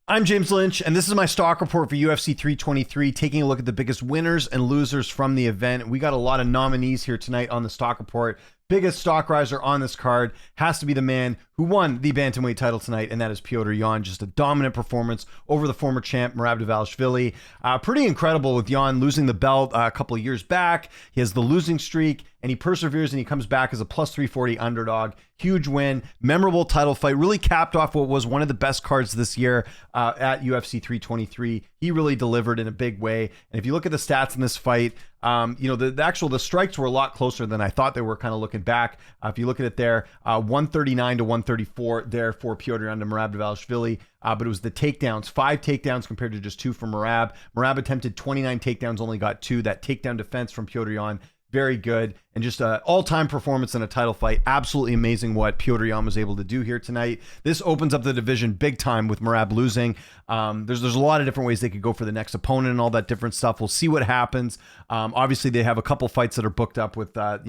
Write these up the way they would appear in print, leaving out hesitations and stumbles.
I'm James Lynch, and this is my stock report for UFC 323, taking a look at the biggest winners and losers from the event. We got a lot of nominees here tonight on the stock report. Biggest stock riser on this card has to be the man who won the bantamweight title tonight, and that is Petr Yan. Just a dominant performance over the former champ, Merab Dvalishvili. Pretty incredible with Yan losing the belt a couple of years back. He has the losing streak, and he perseveres, and he comes back as a plus 340 underdog. Huge win, memorable title fight, really capped off what was one of the best cards this year at UFC 323. He really delivered in a big way, and if you look at the stats in this fight, the strikes were a lot closer than I thought they were kind of looking back. If you look at it there, 139 to 134 there for Petr Yan to Merab Dvalishvili. But it was the takedowns, 5 takedowns compared to just 2 from Merab. Merab attempted 29 takedowns, only got 2. That takedown defense from Petr Yan, very good, and just an all-time performance in a title fight. Absolutely amazing what Petr Yan was able to do here tonight. This opens up the division big time with Merab losing. There's a lot of different ways they could go for the next opponent and all that different stuff. We'll see what happens. Obviously, they have a couple fights that are booked up with the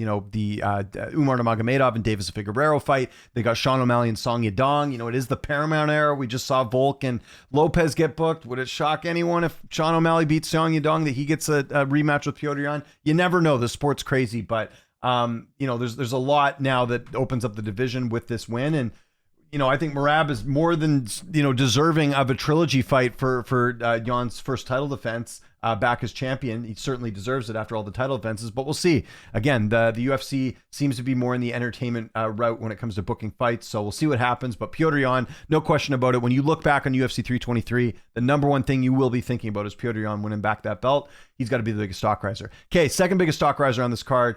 Umar Nurmagomedov and Davis Figueiredo fight. They got Sean O'Malley and Song Yadong. It is the Paramount era. We just saw Volk and Lopez get booked. Would it shock anyone if Sean O'Malley beats Song Yadong that he gets a rematch with Petr Yan? You never know. The sport's crazy, but there's a lot now that opens up the division with this win, and I think Merab is more than deserving of a trilogy fight for Yan's first title defense back as champion. He certainly deserves it after all the title defenses, but we'll see. Again, the UFC seems to be more in the entertainment route when it comes to booking fights, so we'll see what happens. But Petr Yan, no question about it. When you look back on UFC 323, the number one thing you will be thinking about is Petr Yan winning back that belt. He's got to be the biggest stock riser. Okay, second biggest stock riser on this card.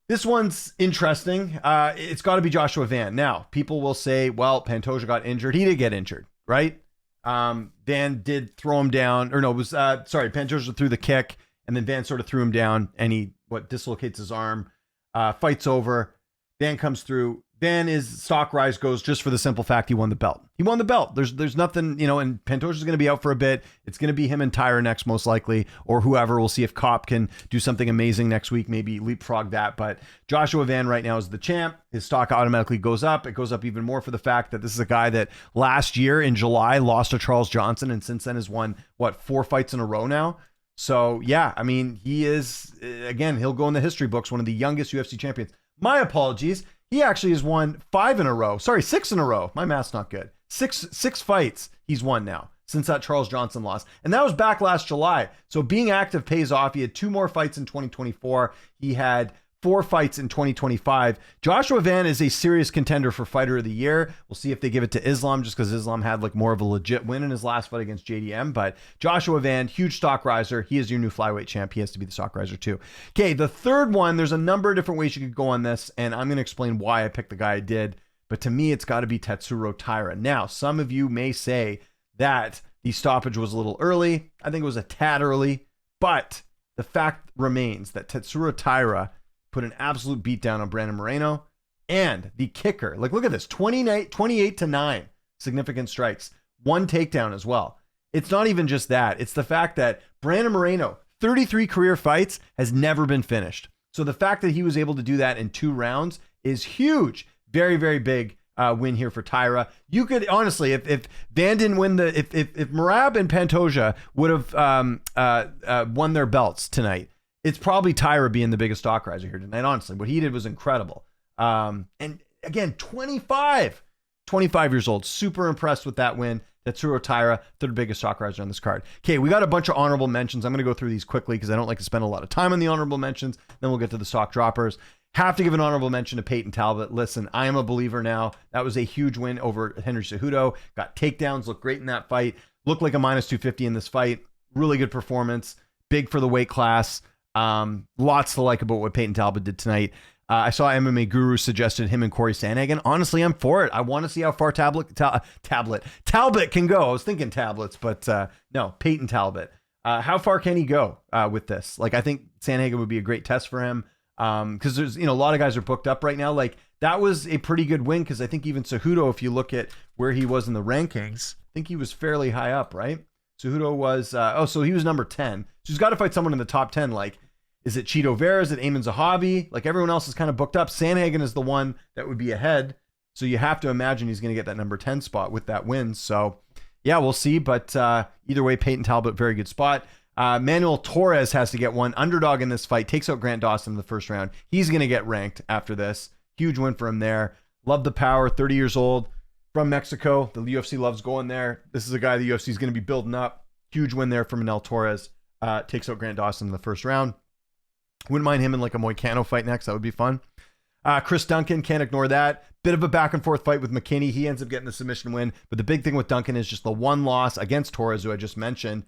This one's interesting. It's got to be Joshua Van. Now, people will say, well, Pantoja got injured. He did get injured, right? Van did throw him down. Or no, it was, Pantoja threw the kick, and then Van sort of threw him down, and he, dislocates his arm. Fight's over. Van comes through. His stock rise goes just for the simple fact he won the belt. He won the belt. There's nothing, and Pantoja's going to be out for a bit. It's going to be him and Tyra next, most likely, or whoever. We'll see if Kopp can do something amazing next week, maybe leapfrog that. But Joshua Van right now is the champ. His stock automatically goes up. It goes up even more for the fact that this is a guy that last year in July lost to Charles Johnson, and since then has won, 4 fights in a row now? So, yeah, I mean, he is, again, he'll go in the history books, one of the youngest UFC champions. My apologies. He actually has won 5 in a row. 6 in a row. My math's not good. Six fights he's won now since that Charles Johnson loss. And that was back last July. So being active pays off. He had 2 more fights in 2024. He had 4 fights in 2025. Joshua Van is a serious contender for Fighter of the Year. We'll see if they give it to Islam, just because Islam had more of a legit win in his last fight against JDM. But Joshua Van, huge stock riser. He is your new flyweight champ. He has to be the stock riser too. Okay, the third one, there's a number of different ways you could go on this, and I'm going to explain why I picked the guy I did. But to me, it's got to be Tetsuro Taira. Now, some of you may say that the stoppage was a little early. I think it was a tad early, but the fact remains that Tetsuro Taira put an absolute beat down on Brandon Moreno, and the kicker, look at this, 28 to 9 significant strikes, 1 takedown as well. It's not even just that. It's the fact that Brandon Moreno, 33 career fights, has never been finished. So the fact that he was able to do that in 2 rounds is huge. Very, very big win here for Taira. You could honestly, if Van didn't win if Merab and Pantoja would have won their belts tonight, it's probably Taira being the biggest stock riser here tonight. Honestly, what he did was incredible. And again, 25 years old. Super impressed with that win. Tetsuro Taira, third biggest stock riser on this card. Okay, we got a bunch of honorable mentions. I'm going to go through these quickly because I don't like to spend a lot of time on the honorable mentions. Then we'll get to the stock droppers. Have to give an honorable mention to Peyton Talbot. Listen, I am a believer now. That was a huge win over Henry Cejudo. Got takedowns, looked great in that fight. Looked like a minus 250 in this fight. Really good performance. Big for the weight class. Lots to like about what Peyton Talbot did tonight. I saw MMA Guru suggested him and Corey Sandhagen. Honestly, I'm for it. I want to see how far Talbot can go. I was thinking tablets, but no, Peyton Talbot. How far can he go with this? I think Sandhagen would be a great test for him because there's a lot of guys are booked up right now. That was a pretty good win because I think even Cejudo, if you look at where he was in the rankings, I think he was fairly high up, right? Cejudo was so he was number 10. So he's got to fight someone in the top 10. Is it Cheeto Vera? Is it Eamon Zahabi? Everyone else is kind of booked up. Sandhagen is the one that would be ahead. So you have to imagine he's going to get that number 10 spot with that win. So Yeah, we'll see. But either way, Peyton Talbot, very good spot. Manuel Torres has to get one. Underdog in this fight. Takes out Grant Dawson in the first round. He's going to get ranked after this. Huge win for him there. Love the power. 30 years old. From Mexico. The UFC loves going there. This is a guy the UFC is going to be building up. Huge win there for Manuel Torres. Takes out Grant Dawson in the first round. Wouldn't mind him in like a Moicano fight next. That would be fun. Chris Duncan, can't ignore that. Bit of a back and forth fight with McKinney. He ends up getting the submission win. But the big thing with Duncan is just the one loss against Torres, who I just mentioned.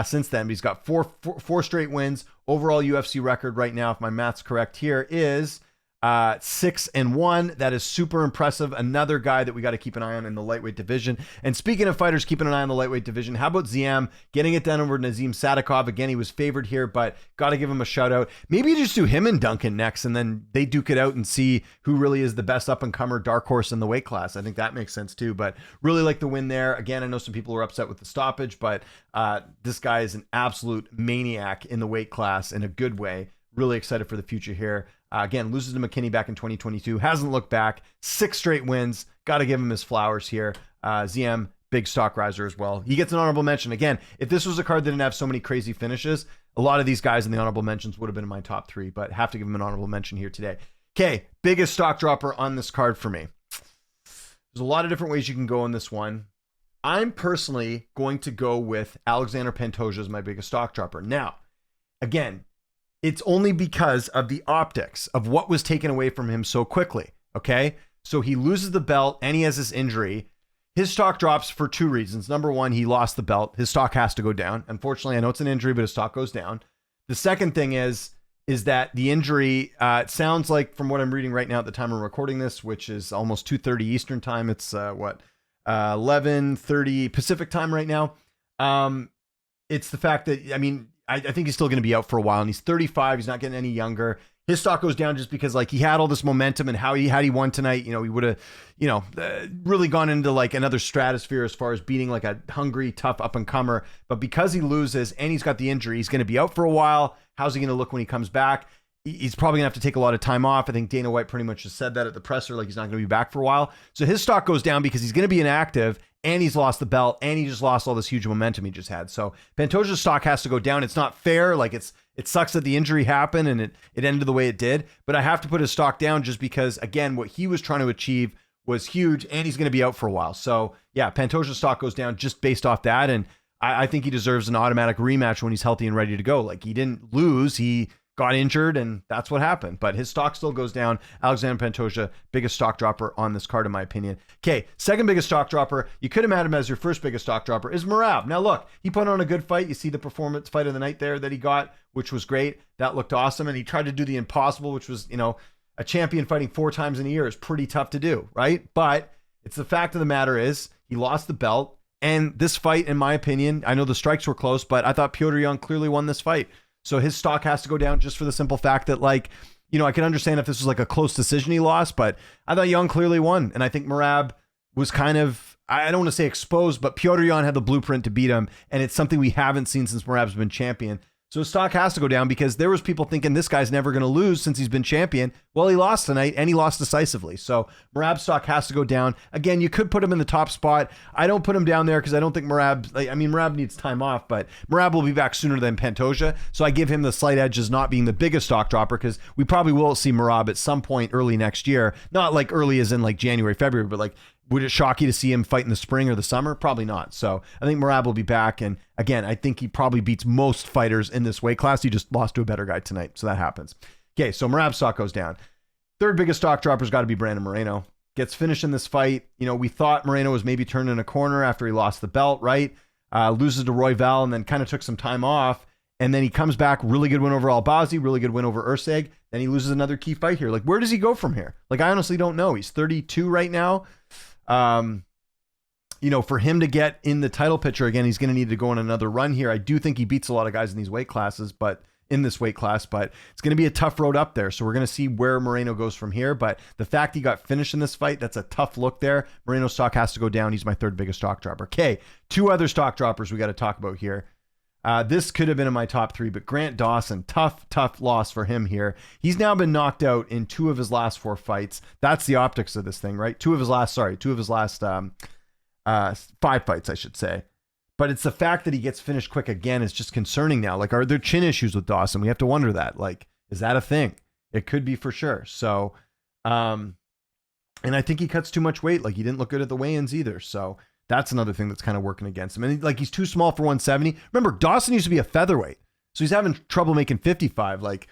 Since then, he's got four straight wins. Overall UFC record right now, if my math's correct here, is 6-1. That is super impressive. Another guy that we got to keep an eye on in the lightweight division. And speaking of fighters keeping an eye on the lightweight division, how about Ziam getting it done over Nazim Sadikov? Again, he was favored here, but got to give him a shout out. Maybe you just do him and Duncan next, and then they duke it out and see who really is the best up and comer dark horse in the weight class. I think that makes sense too, but really like the win there. Again, I know some people were upset with the stoppage, but this guy is an absolute maniac in the weight class in a good way. Really excited for the future here. Again, loses to McKinney back in 2022. Hasn't looked back. 6 straight wins. Got to give him his flowers here. ZM, big stock riser as well. He gets an honorable mention. Again, if this was a card that didn't have so many crazy finishes, a lot of these guys in the honorable mentions would have been in my top 3, but have to give him an honorable mention here today. Okay, biggest stock dropper on this card for me. There's a lot of different ways you can go in this one. I'm personally going to go with Alexander Pantoja as my biggest stock dropper. Now, again, it's only because of the optics of what was taken away from him so quickly, okay? So he loses the belt and he has this injury. His stock drops for 2 reasons. Number one, he lost the belt. His stock has to go down. Unfortunately, I know it's an injury, but his stock goes down. The second thing is that the injury, it sounds like from what I'm reading right now at the time I'm recording this, which is almost 2:30 Eastern time. It's 11:30 Pacific time right now. It's the fact that, I think he's still going to be out for a while, and he's 35. He's not getting any younger. His stock goes down just because like he had all this momentum, and how he won tonight, he would have, really gone into like another stratosphere as far as beating like a hungry, tough up and comer. But because he loses and he's got the injury, he's going to be out for a while. How's he going to look when he comes back? He's probably gonna have to take a lot of time off. I think Dana White pretty much just said that at the presser, like he's not gonna be back for a while. So his stock goes down because he's gonna be inactive, and he's lost the belt, and he just lost all this huge momentum he just had. So Pantoja's stock has to go down. It's not fair. Like it sucks that the injury happened and it ended the way it did. But I have to put his stock down just because, again, what he was trying to achieve was huge, and he's gonna be out for a while. So yeah, Pantoja's stock goes down just based off that, and I think he deserves an automatic rematch when he's healthy and ready to go. Like he didn't lose, he got injured, and that's what happened. But his stock still goes down. Alexander Pantoja, biggest stock dropper on this card, in my opinion. Okay, second biggest stock dropper, you could have had him as your first biggest stock dropper, is Merab. Now look, he put on a good fight. You see the performance fight of the night there that he got, which was great. That looked awesome. And he tried to do the impossible, which was, a champion fighting 4 times in a year is pretty tough to do, right? But it's the fact of the matter is he lost the belt. And this fight, in my opinion, I know the strikes were close, but I thought Petr Yan clearly won this fight. So his stock has to go down just for the simple fact that, I can understand if this was like a close decision he lost, but I thought Young clearly won. And I think Merab was kind of, I don't want to say exposed, but Petr Yan had the blueprint to beat him. And it's something we haven't seen since Merab's been champion. So his stock has to go down because there was people thinking this guy's never going to lose since he's been champion. Well, he lost tonight, and he lost decisively. So Merab's stock has to go down. Again, you could put him in the top spot. I don't put him down there because I don't think Merab needs time off, but Merab will be back sooner than Pantoja. So I give him the slight edge as not being the biggest stock dropper because we probably will see Merab at some point early next year. Not like early as in like January, February, but would it shock you to see him fight in the spring or the summer? Probably not. So I think Merab will be back. And again, I think he probably beats most fighters in this weight class. He just lost to a better guy tonight. So that happens. Okay, so Merab's stock goes down. Third biggest stock dropper's got to be Brandon Moreno. Gets finished in this fight. We thought Moreno was maybe turning a corner after he lost the belt, right? Loses to Royval and then kind of took some time off. And then he comes back, really good win over Albazi, really good win over Urseg. Then he loses another key fight here. Where does he go from here? I honestly don't know. He's 32 right now. For him to get in the title picture again, he's going to need to go on another run here. I do think he beats a lot of guys in these weight classes, but it's going to be a tough road up there. So we're going to see where Moreno goes from here. But the fact he got finished in this fight, that's a tough look there. Moreno's stock has to go down. He's my third biggest stock dropper. Okay, 2 other stock droppers we got to talk about here. This could have been in my top 3, but Grant Dawson, tough loss for him here. He's now been knocked out in 2 of his last 4 fights. That's the optics of this thing, right? 2 of his last 5 fights, I should say. But it's the fact that he gets finished quick again is just concerning now. Like, are there chin issues with Dawson? We have to wonder that. Like, is that a thing? It could be for sure. So, and I think he cuts too much weight. Like, he didn't look good at the weigh-ins either. So that's another thing that's kind of working against him. And like, he's too small for 170. Remember, Dawson used to be a featherweight. So he's having trouble making 55. Like,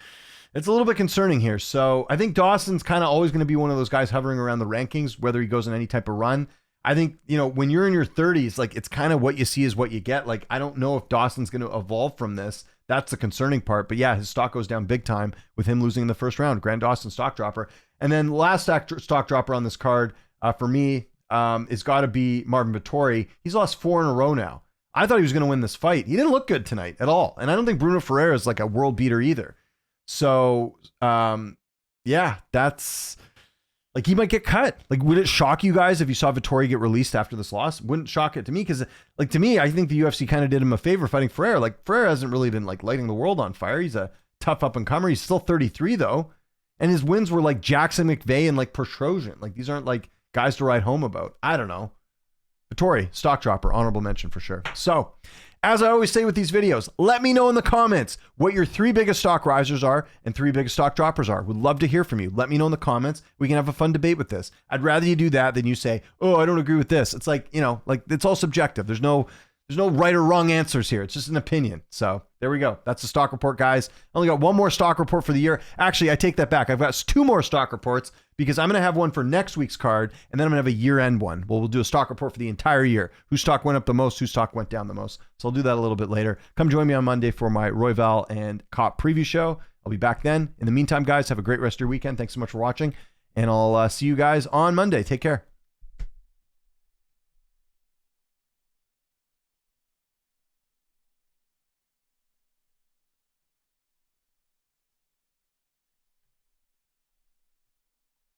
it's a little bit concerning here. So I think Dawson's kind of always going to be one of those guys hovering around the rankings, whether he goes in any type of run. I think, you know, when you're in your 30s, like, it's kind of what you see is what you get. Like, I don't know if Dawson's going to evolve from this. That's the concerning part. But yeah, his stock goes down big time with him losing in the first round. Grant Dawson, stock dropper. And then last stock dropper on this card for me is got to be Marvin Vettori. He's lost 4 in a row now. I thought he was going to win this fight. He didn't look good tonight at all. And I don't think Bruno Ferreira is like a world beater either. So, yeah, that's... Like, he might get cut. Like, would it shock you guys if you saw Vettori get released after this loss? Wouldn't shock it to me, because, like, to me, I think the UFC kind of did him a favor fighting Ferreira. Like, Ferreira hasn't really been, like, lighting the world on fire. He's a tough up-and-comer. He's still 33, though. And his wins were, like, Jackson McVeigh and, like, Petrosian. Like, these aren't, like, guys to write home about. I don't know. Vettori, stock dropper, honorable mention for sure. So, as I always say with these videos, let me know in the comments what your 3 biggest stock risers are and 3 biggest stock droppers are. Would love to hear from you. Let me know in the comments. We can have a fun debate with this. I'd rather you do that than you say, oh, I don't agree with this. It's like, you know, like, it's all subjective. There's no right or wrong answers here. It's just an opinion. So there we go. That's the stock report, guys. I only got 1 more stock report for the year. Actually, I take that back. I've got 2 more stock reports because I'm going to have one for next week's card, and then I'm going to have a year-end one. We'll do a stock report for the entire year. Whose stock went up the most, whose stock went down the most. So I'll do that a little bit later. Come join me on Monday for my Royval and Cop preview show. I'll be back then. In the meantime, guys, have a great rest of your weekend. Thanks so much for watching, and I'll see you guys on Monday. Take care.